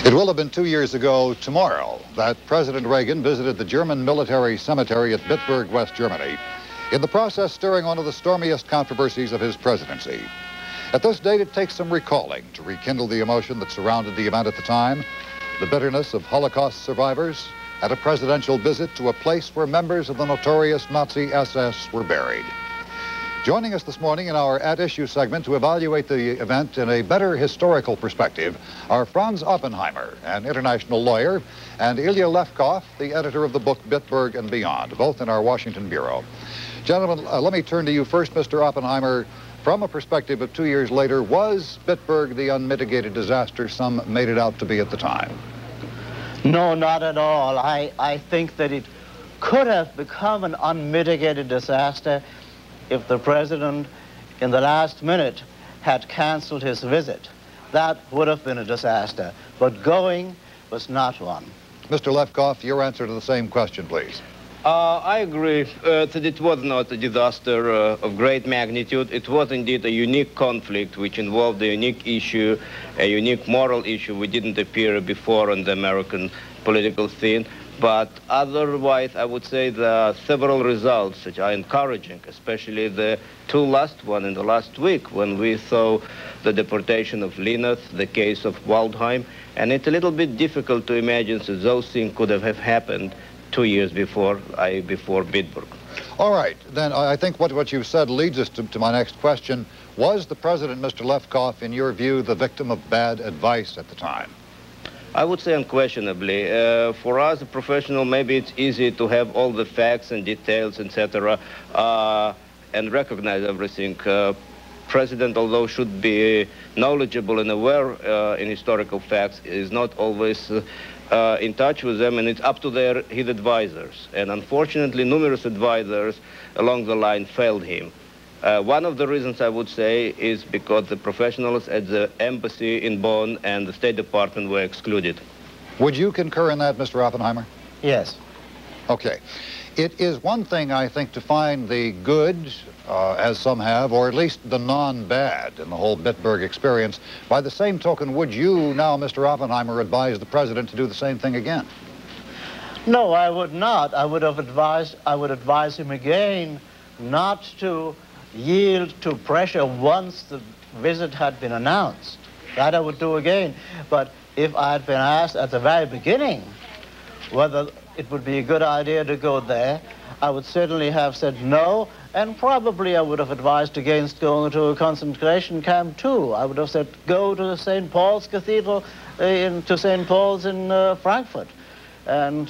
It will have been 2 years ago tomorrow that President Reagan visited the German military cemetery at Bitburg, West Germany, in the process stirring one of the stormiest controversies of his presidency. At this date, it takes some recalling to rekindle the emotion that surrounded the event at the time, the bitterness of Holocaust survivors, and a presidential visit to a place where members of the notorious Nazi SS were buried. Joining us this morning in our At Issue segment to evaluate the event in a better historical perspective are Franz Oppenheimer, an international lawyer, and Ilya Levkov, the editor of the book Bitburg and Beyond, both in our Washington bureau. Gentlemen, let me turn to you first, Mr. Oppenheimer. From a perspective of 2 years later, was Bitburg the unmitigated disaster some made it out to be at the time? No, not at all. I think that it could have become an unmitigated disaster if the president, in the last minute, had canceled his visit. That would have been a disaster, but going was not one. Mr. Levkov, your answer to the same question, please. I agree that it was not a disaster of great magnitude. It was indeed a unique conflict which involved a unique issue, a unique moral issue which didn't appear before on the American political scene. But otherwise, I would say the several results which are encouraging, especially the two last one in the last week when we saw the deportation of Linus, the case of Waldheim, and it's a little bit difficult to imagine that those things could have happened 2 years before Bitburg. All right, then I think what you've said leads us to my next question. Was the president, Mr. Levkov, in your view, the victim of bad advice at the time? I would say unquestionably. For us, a professional, maybe it's easy to have all the facts and details, etc., and recognize everything. President, although should be knowledgeable and aware in historical facts, is not always in touch with them, and it's up to his advisors. And unfortunately, numerous advisors along the line failed him. One of the reasons I would say is because the professionals at the embassy in Bonn and the State Department were excluded. Would you concur in that, Mr. Oppenheimer? Yes. Okay. It is one thing, I think, to find the good, as some have, or at least the non-bad in the whole Bitburg experience. By the same token, would you now, Mr. Oppenheimer, advise the president to do the same thing again? No, I would not. I would advise him again not to yield to pressure once the visit had been announced. That I would do again. But if I had been asked at the very beginning whether it would be a good idea to go there, I would certainly have said no, and probably I would have advised against going to a concentration camp too. I would have said go to the St. Paul's Cathedral, to St. Paul's in Frankfurt, and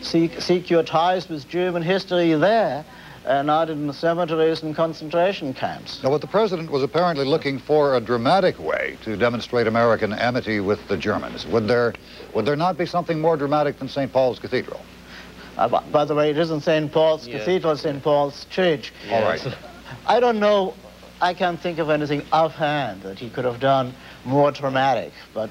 seek your ties with German history there, and not in the cemeteries and concentration camps. Now, what the president was apparently looking for a dramatic way to demonstrate American amity with the Germans. Would there not be something more dramatic than St. Paul's Cathedral? By the way, it isn't St. Paul's Cathedral, it's St. Paul's Church. All right. I don't know, I can't think of anything offhand that he could have done more dramatic, but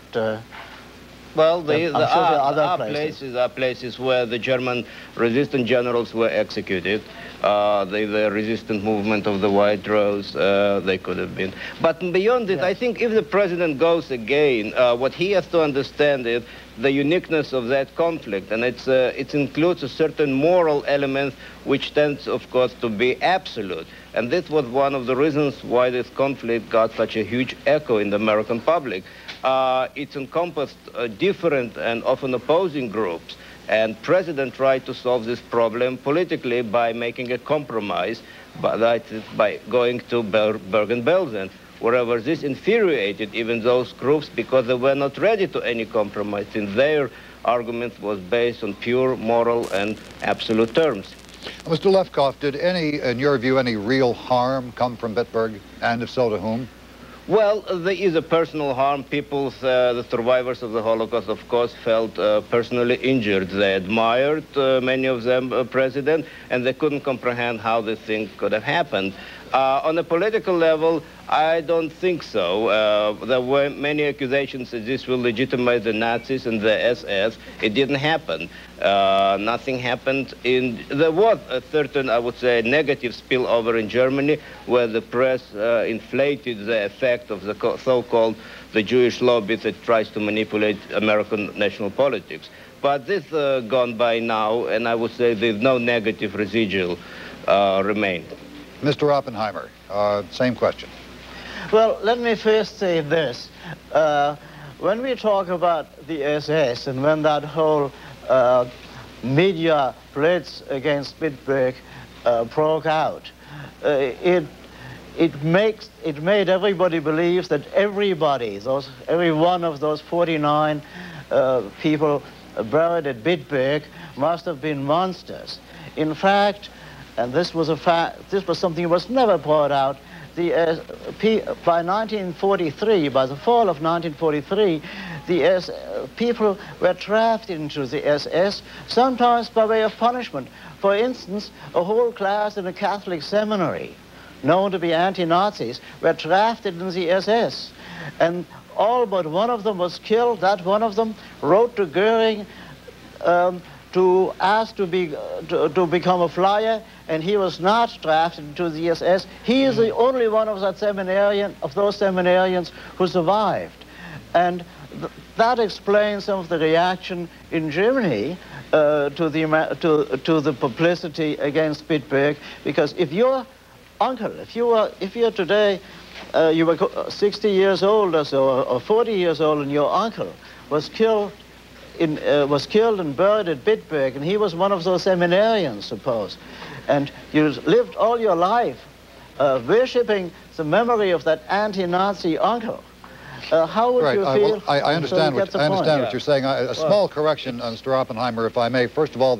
well, I'm sure there are other places are places where the German resistant generals were executed. The resistant movement of the White Rose, they could have been. But beyond it, yes. I think if the president goes again, what he has to understand is the uniqueness of that conflict, and it includes a certain moral element which tends, of course, to be absolute. And this was one of the reasons why this conflict got such a huge echo in the American public. It encompassed different and often opposing groups. And President tried to solve this problem politically by making a compromise, by going to Bergen-Belsen, wherever this infuriated even those groups because they were not ready to any compromise, since their argument was based on pure moral and absolute terms. Mr. Levkov, did in your view, any real harm come from Bitburg, and if so, to whom? Well, there is a personal harm. People, the survivors of the Holocaust, of course, felt personally injured. They admired, many of them, President, and they couldn't comprehend how this thing could have happened. On a political level, I don't think so. There were many accusations that this will legitimize the Nazis and the SS. It didn't happen. Nothing happened. There was a certain, I would say, negative spillover in Germany, where the press inflated the effect of the so-called the Jewish lobby that tries to manipulate American national politics. But this gone by now, and I would say there's no negative residual remain. Mr. Oppenheimer, same question. Well, let me first say this. When we talk about the SS and when that whole media blitz against Bitburg broke out, it made everybody believe that every one of those 49 people buried at Bitburg must have been monsters. In fact, and this was something that was never brought out, by 1943, by the fall of 1943, people were drafted into the SS, sometimes by way of punishment. For instance, a whole class in a Catholic seminary, known to be anti-Nazis, were drafted in the SS. And all but one of them was killed. That one of them wrote to Goering to ask to become a flyer, and he was not drafted into the SS. He is the only one of those seminarians who survived. And that explains some of the reaction in Germany to the publicity against Bitburg, because if your uncle, if you're today, you were 60 years old or so, or 40 years old, and your uncle was killed and buried at Bitburg, and he was one of those seminarians, suppose, and you lived all your life worshipping the memory of that anti-Nazi uncle, how would you feel? I understand what you're saying. A small correction, Mr. Oppenheimer, if I may. First of all,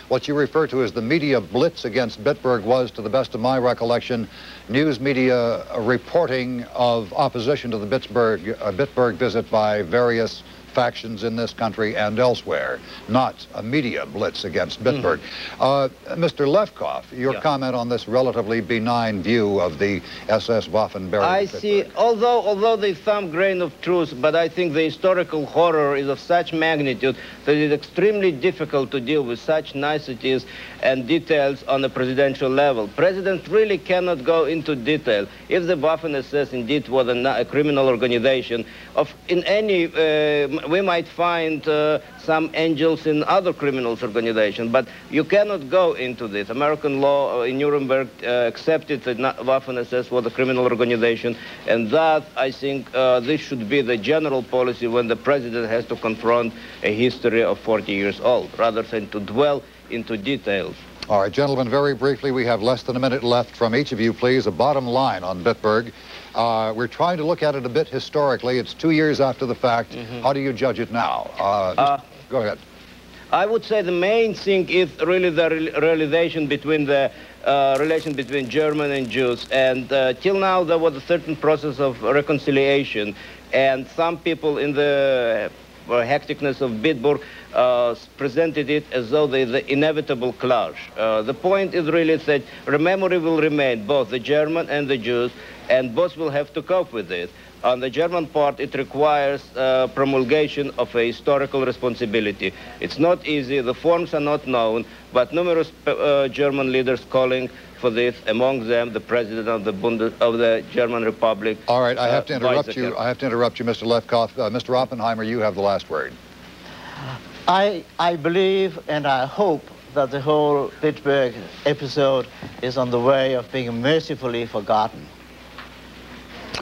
what you refer to as the media blitz against Bitburg was, to the best of my recollection, news media reporting of opposition to the Bitburg visit by various factions in this country and elsewhere, not a media blitz against Bitburg. Mr. Levkov, your comment on this relatively benign view of the SS Waffen buried I at Bitburg. see, although there's some grain of truth, but I think the historical horror is of such magnitude that it's extremely difficult to deal with such niceties and details on a presidential level. President really cannot go into detail. If the Waffen SS indeed was a criminal organization, we might find some angels in other criminals organizations, but you cannot go into this. American law in Nuremberg accepted that Waffen SS was a criminal organization, and that, I think, this should be the general policy when the president has to confront a history of 40 years old, rather than to dwell into details. All right, gentlemen, very briefly, we have less than a minute left from each of you, please. A bottom line on Bitburg. We're trying to look at it a bit historically. It's 2 years after the fact. How do you judge it now? Go ahead. I would say the main thing is really the relation between German and Jews. And till now, there was a certain process of reconciliation. And some people in the hecticness of Bitburg presented it as though there's the inevitable clash. The point is really that memory will remain, both the German and the Jews, and both will have to cope with it. On the German part, it requires promulgation of a historical responsibility. It's not easy, the forms are not known, but numerous German leaders calling for this, among them the president of the German Republic. All right, I have to interrupt you. I have to interrupt you, Mr. Levkov. Mr. Oppenheimer, you have the last word. I believe and I hope that the whole Bitburg episode is on the way of being mercifully forgotten.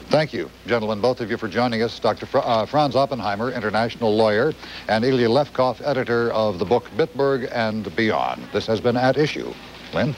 Thank you, gentlemen, both of you, for joining us. Dr. Franz Oppenheimer, international lawyer, and Ilya Levkov, editor of the book Bitburg and Beyond. This has been At Issue. Lynn?